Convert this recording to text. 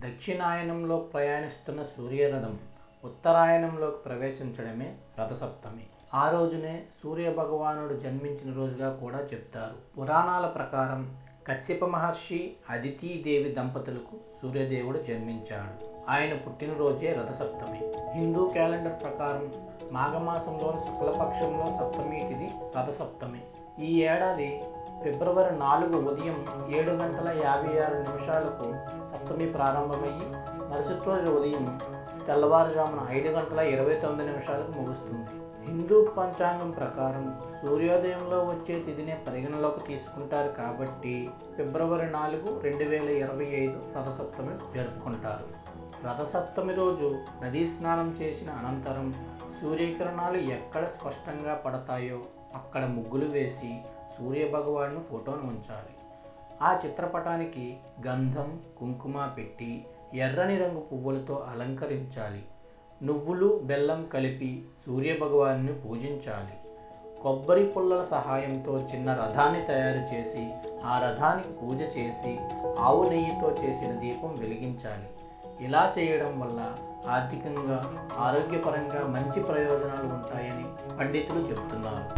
దక్షిణాయనంలో ప్రయాణిస్తున్న సూర్యరథం ఉత్తరాయణంలోకి ప్రవేశించడమే రథసప్తమి. ఆ రోజునే సూర్యభగవానుడు జన్మించిన రోజుగా కూడా చెప్తారు. పురాణాల ప్రకారం కశ్యప మహర్షి, అదితీదేవి దంపతులకు సూర్యదేవుడు జన్మించాడు. ఆయన పుట్టినరోజే రథసప్తమి. హిందూ క్యాలెండర్ ప్రకారం మాఘమాసంలోని శుక్లపక్షంలో సప్తమి తిథి రథసప్తమి. ఈ ఏడాది ఫిబ్రవరి 4 ఉదయం 7:56 సప్తమి ప్రారంభమయ్యి మరుసటి రోజు ఉదయం తెల్లవారుజామున 5:29 ముగుస్తుంది. హిందూ పంచాంగం ప్రకారం సూర్యోదయంలో వచ్చే తిథినే పరిగణలోకి తీసుకుంటారు కాబట్టి ఫిబ్రవరి 4, 2025 రథసప్తమి జరుపుకుంటారు. రథసప్తమి రోజు నదీ స్నానం చేసిన అనంతరం సూర్యకిరణాలు ఎక్కడ స్పష్టంగా పడతాయో అక్కడ ముగ్గులు వేసి సూర్యభగవాను ఫోటోను ఉంచాలి. ఆ చిత్రపటానికి గంధం, కుంకుమ పెట్టి ఎర్రని రంగు పువ్వులతో అలంకరించాలి. నువ్వులు, బెల్లం కలిపి సూర్యభగవాను పూజించాలి. కొబ్బరి పుల్లల సహాయంతో చిన్న రథాన్ని తయారు చేసి ఆ రథానికి పూజ చేసి ఆవు నెయ్యితో చేసిన దీపం వెలిగించాలి. ఇలా చేయడం వల్ల ఆర్థికంగా, ఆరోగ్యపరంగా మంచి ప్రయోజనాలు ఉంటాయని పండితులు చెబుతున్నారు.